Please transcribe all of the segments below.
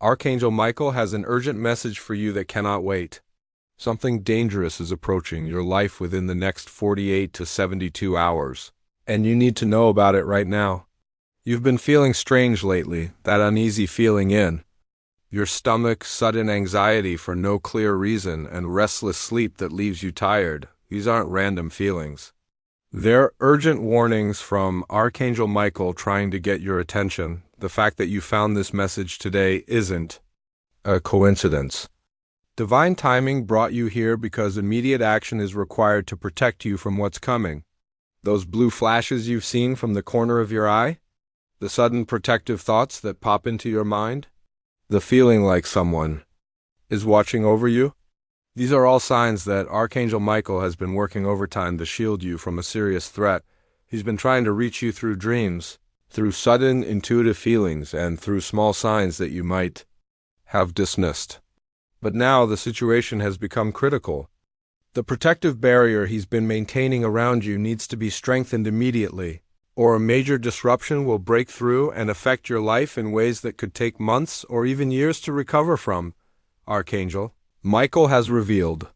Archangel Michael has an urgent message for you that cannot wait. Something dangerous is approaching your life within the next 48 to 72 hours, and you need to know about it right now. You've been feeling strange lately, that uneasy feeling in your stomach, sudden anxiety for no clear reason, and restless sleep that leaves you tired. These aren't random feelings. They're urgent warnings from Archangel Michael trying to get your attention. The fact that you found this message today isn't a coincidence. Divine timing brought you here because immediate action is required to protect you from what's coming. Those blue flashes you've seen from the corner of your eye? The sudden protective thoughts that pop into your mind? The feeling like someone is watching over you? These are all signs that Archangel Michael has been working overtime to shield you from a serious threat. He's been trying to reach you through dreams, through sudden intuitive feelings, and through small signs that you might have dismissed. But now the situation has become critical. The protective barrier he's been maintaining around you needs to be strengthened immediately, or a major disruption will break through and affect your life in ways that could take months or even years to recover from. Archangel Michael has revealed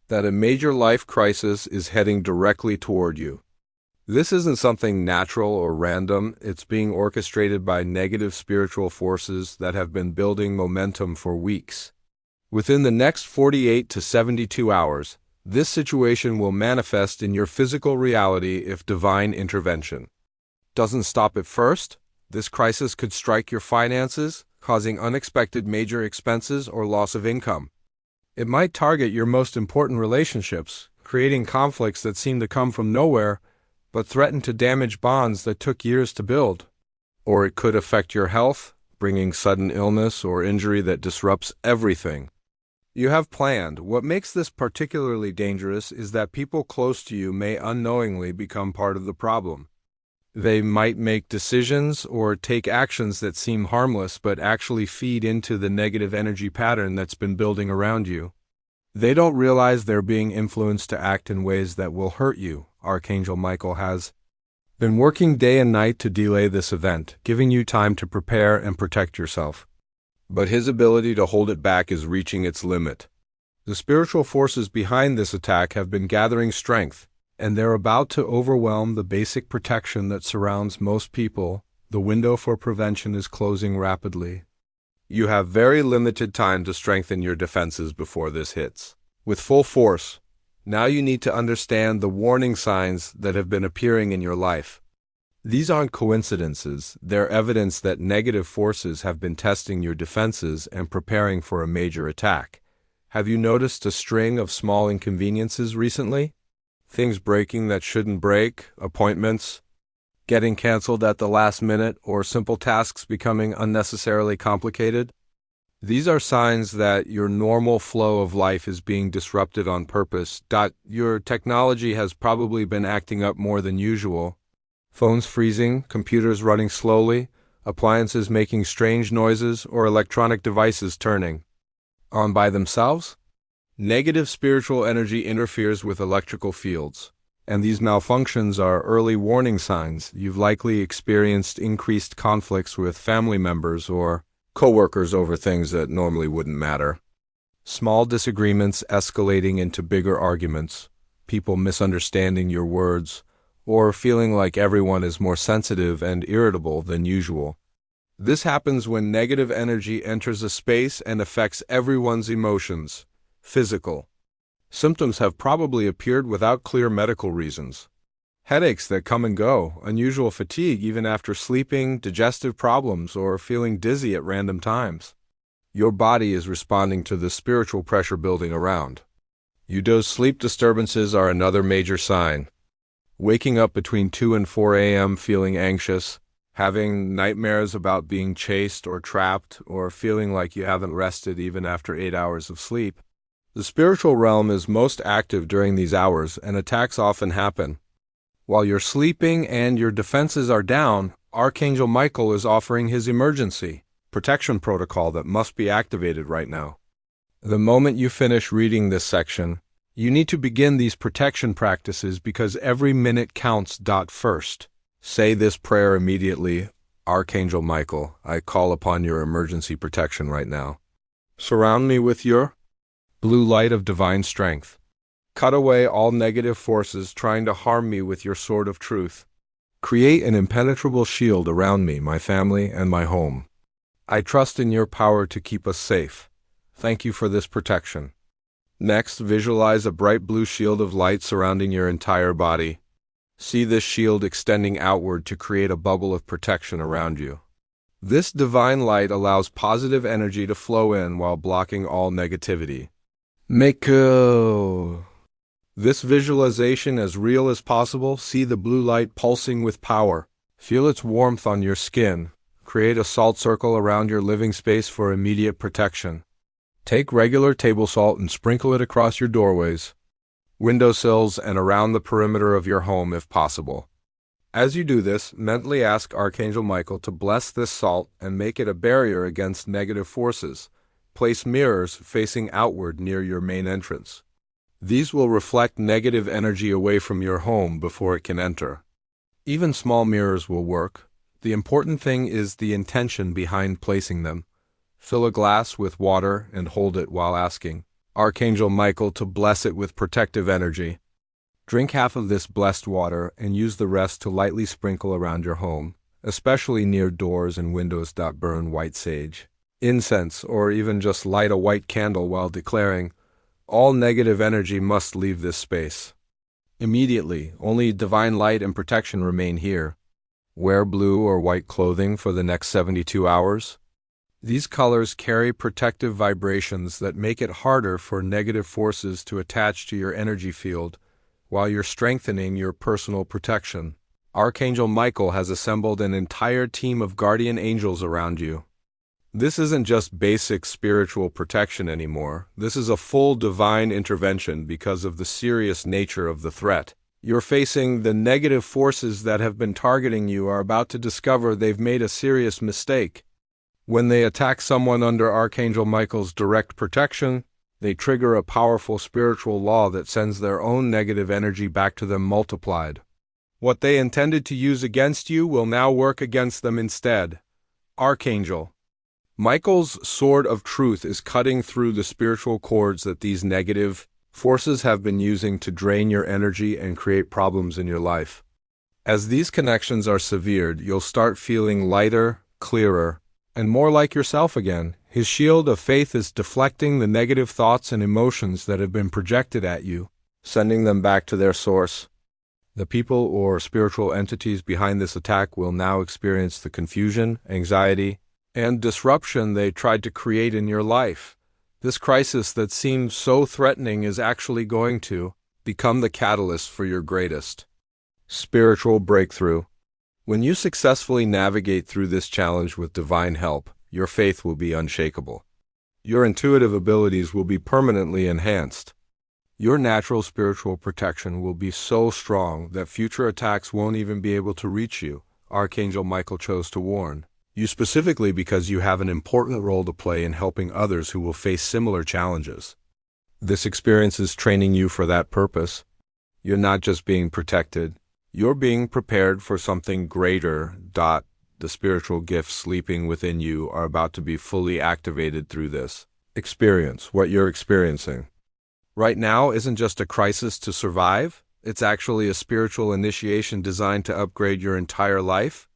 that a major life crisis is heading directly toward you. This isn't something natural or random. It's being orchestrated by negative spiritual forces that have been building momentum for weeks. Within the next 48 to 72 hours, this situation will manifest in your physical reality if divine intervention doesn't stop at first. This crisis could strike your finances, causing unexpected major expenses or loss of income. It might target your most important relationships, creating conflicts that seem to come from nowhere, but threaten to damage bonds that took years to build. Or it could affect your health, bringing sudden illness or injury that disrupts everything you have planned. What makes this particularly dangerous is that people close to you may unknowingly become part of the problem. They might make decisions or take actions that seem harmless but actually feed into the negative energy pattern that's been building around you. They don't realize they're being influenced to act in ways that will hurt you. Archangel Michael has been working day and night to delay this event, giving you time to prepare and protect yourself. But his ability to hold it back is reaching its limit. The spiritual forces behind this attack have been gathering strength, and they're about to overwhelm the basic protection that surrounds most people. The window for prevention is closing rapidly. You have very limited time to strengthen your defenses before this hits with full force. Now you need to understand the warning signs that have been appearing in your life. These aren't coincidences. They're evidence that negative forces have been testing your defenses and preparing for a major attack. Have you noticed a string of small inconveniences recently? Things breaking that shouldn't break, appointments getting canceled at the last minute, or simple tasks becoming unnecessarily complicated? These are signs that your normal flow of life is being disrupted on purpose. Your technology has probably been acting up more than usual. Phones freezing, computers running slowly, appliances making strange noises, or electronic devices turning on by themselves? Negative spiritual energy interferes with electrical fields, and these malfunctions are early warning signs. You've likely experienced increased conflicts with family members or coworkers over things that normally wouldn't matter. Small disagreements escalating into bigger arguments, people misunderstanding your words, or feeling like everyone is more sensitive and irritable than usual. This happens when negative energy enters a space and affects everyone's emotions. Physical symptoms have probably appeared without clear medical reasons. Headaches that come and go, unusual fatigue even after sleeping, digestive problems, or feeling dizzy at random times. Your body is responding to the spiritual pressure building around you. Those sleep disturbances are another major sign. Waking up between 2 and 4 a.m. feeling anxious, having nightmares about being chased or trapped, or feeling like you haven't rested even after 8 hours of sleep. The spiritual realm is most active during these hours, and attacks often happen. While you're sleeping and your defenses are down, Archangel Michael is offering his emergency protection protocol that must be activated right now. The moment you finish reading this section, you need to begin these protection practices because every minute counts. First, say this prayer immediately. Archangel Michael, I call upon your emergency protection right now. Surround me with your blue light of divine strength. Cut away all negative forces trying to harm me with your sword of truth. Create an impenetrable shield around me, my family, and my home. I trust in your power to keep us safe. Thank you for this protection. Next, visualize a bright blue shield of light surrounding your entire body. See this shield extending outward to create a bubble of protection around you. This divine light allows positive energy to flow in while blocking all negativity. Make this visualization as real as possible. See the blue light pulsing with power. Feel its warmth on your skin. Create a salt circle around your living space for immediate protection. Take regular table salt and sprinkle it across your doorways, windowsills, and around the perimeter of your home if possible. As you do this, mentally ask Archangel Michael to bless this salt and make it a barrier against negative forces. Place mirrors facing outward near your main entrance. These will reflect negative energy away from your home before it can enter. Even small mirrors will work. The important thing is the intention behind placing them. Fill a glass with water and hold it while asking Archangel Michael to bless it with protective energy. Drink half of this blessed water and use the rest to lightly sprinkle around your home, especially near doors and windows. Burn white sage, incense, or even just light a white candle while declaring, all negative energy must leave this space. Immediately, only divine light and protection remain here. Wear blue or white clothing for the next 72 hours. These colors carry protective vibrations that make it harder for negative forces to attach to your energy field, while you're strengthening your personal protection. Archangel Michael has assembled an entire team of guardian angels around you. This isn't just basic spiritual protection anymore. This is a full divine intervention because of the serious nature of the threat. You're facing the negative forces that have been targeting you are about to discover they've made a serious mistake. When they attack someone under Archangel Michael's direct protection, they trigger a powerful spiritual law that sends their own negative energy back to them multiplied. What they intended to use against you will now work against them instead. Archangel Michael's sword of truth is cutting through the spiritual cords that these negative forces have been using to drain your energy and create problems in your life. As these connections are severed, you'll start feeling lighter, clearer, and more like yourself again. His shield of faith is deflecting the negative thoughts and emotions that have been projected at you, sending them back to their source. The people or spiritual entities behind this attack will now experience the confusion, anxiety, and disruption they tried to create in your life. This crisis that seemed so threatening is actually going to become the catalyst for your greatest spiritual breakthrough. When you successfully navigate through this challenge with divine help, your faith will be unshakable. Your intuitive abilities will be permanently enhanced. Your natural spiritual protection will be so strong that future attacks won't even be able to reach you. Archangel Michael chose to warn you specifically because you have an important role to play in helping others who will face similar challenges. This experience is training you for that purpose. You're not just being protected, you're being prepared for something greater. The spiritual gifts sleeping within you are about to be fully activated through this experience. What you're experiencing right now isn't just a crisis to survive, it's actually a spiritual initiation designed to upgrade your entire life.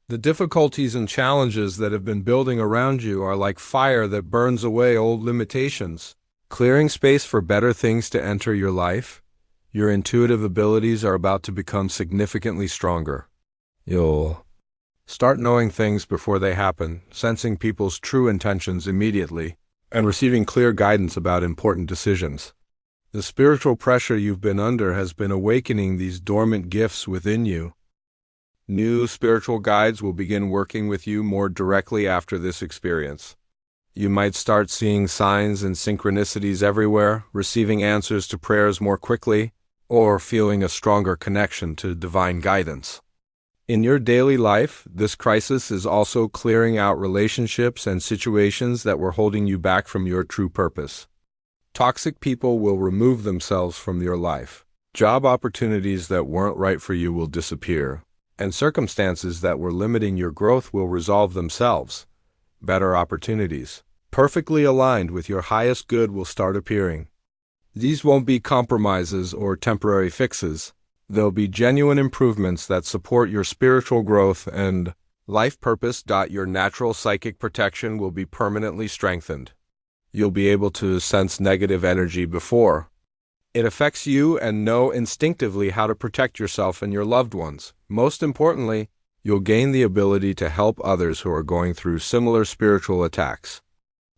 The difficulties and challenges that have been building around you are like fire that burns away old limitations, clearing space for better things to enter your life. Your intuitive abilities are about to become significantly stronger. You'll start knowing things before they happen, sensing people's true intentions immediately, and receiving clear guidance about important decisions. The spiritual pressure you've been under has been awakening these dormant gifts within you. New spiritual guides will begin working with you more directly after this experience. You might start seeing signs and synchronicities everywhere, receiving answers to prayers more quickly, or feeling a stronger connection to divine guidance. In your daily life, this crisis is also clearing out relationships and situations that were holding you back from your true purpose. Toxic people will remove themselves from your life. Job opportunities that weren't right for you will disappear. and circumstances that were limiting your growth will resolve themselves. Better opportunities, perfectly aligned with your highest good, will start appearing. These won't be compromises or temporary fixes. They'll be genuine improvements that support your spiritual growth and life purpose. Your natural psychic protection will be permanently strengthened. You'll be able to sense negative energy before it affects you and know instinctively how to protect yourself and your loved ones. Most importantly, you'll gain the ability to help others who are going through similar spiritual attacks.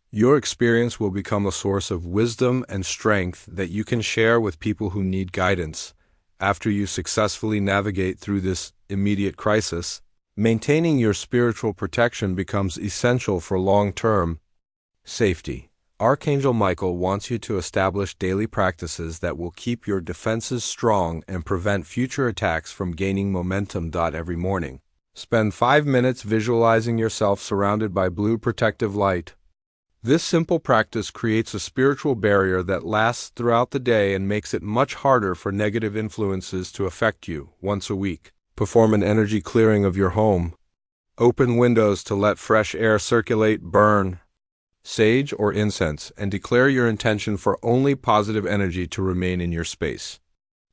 Your experience will become a source of wisdom and strength that you can share with people who need guidance. After you successfully navigate through this immediate crisis, maintaining your spiritual protection becomes essential for long-term safety. Archangel Michael wants you to establish daily practices that will keep your defenses strong and prevent future attacks from gaining momentum. Every morning, spend 5 minutes visualizing yourself surrounded by blue protective light. This simple practice creates a spiritual barrier that lasts throughout the day and makes it much harder for negative influences to affect you. Once a week, perform an energy clearing of your home. Open windows to let fresh air circulate, burn sage or incense, and declare your intention for only positive energy to remain in your space.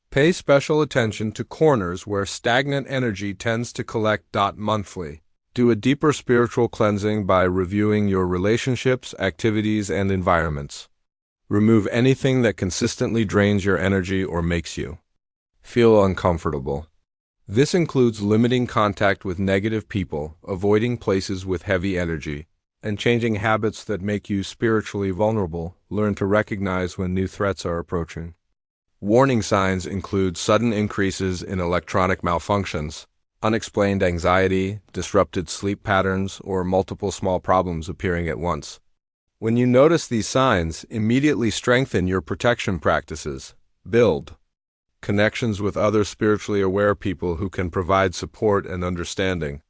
Pay special attention to corners where stagnant energy tends to collect. Monthly, do a deeper spiritual cleansing by reviewing your relationships, activities, and environments. Remove anything that consistently drains your energy or makes you feel uncomfortable. This includes limiting contact with negative people, avoiding places with heavy energy, and changing habits that make you spiritually vulnerable. Learn to recognize when new threats are approaching. Warning signs include sudden increases in electronic malfunctions, unexplained anxiety, disrupted sleep patterns, or multiple small problems appearing at once. When you notice these signs, immediately strengthen your protection practices. Build connections with other spiritually aware people who can provide support and understanding.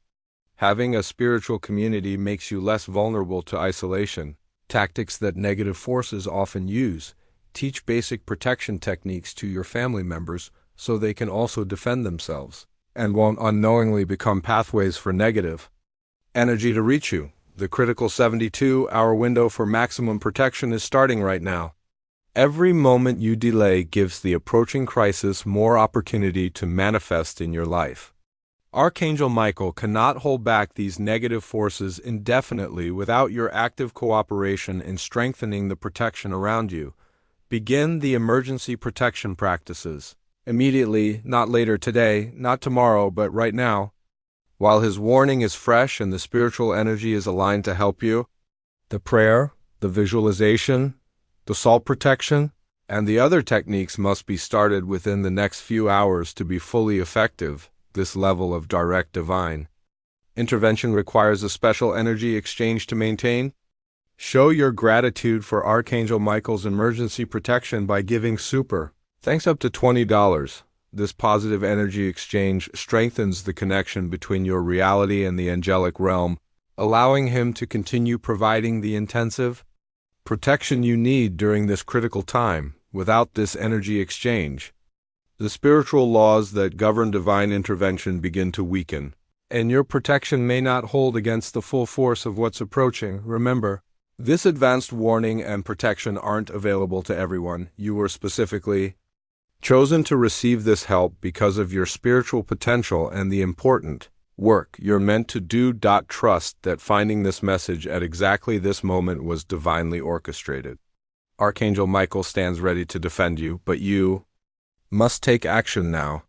Having a spiritual community makes you less vulnerable to isolation. Tactics that negative forces often use. Teach basic protection techniques to your family members so they can also defend themselves and won't unknowingly become pathways for negative energy to reach you. The critical 72-hour window for maximum protection is starting right now. Every moment you delay gives the approaching crisis more opportunity to manifest in your life. Archangel Michael cannot hold back these negative forces indefinitely without your active cooperation in strengthening the protection around you. Begin the emergency protection practices immediately, not later today, not tomorrow, but right now. While his warning is fresh and the spiritual energy is aligned to help you, the prayer, the visualization, the salt protection, and the other techniques must be started within the next few hours to be fully effective. This level of direct divine intervention requires a special energy exchange to maintain. Show your gratitude for Archangel Michael's emergency protection by giving super thanks up to $20. This positive energy exchange strengthens the connection between your reality and the angelic realm, allowing him to continue providing the intensive protection you need during this critical time. Without this energy exchange, the spiritual laws that govern divine intervention begin to weaken, and your protection may not hold against the full force of what's approaching. Remember, this advanced warning and protection aren't available to everyone. You were specifically chosen to receive this help because of your spiritual potential and the important work you're meant to do. Trust that finding this message at exactly this moment was divinely orchestrated. Archangel Michael stands ready to defend you, but you must take action now.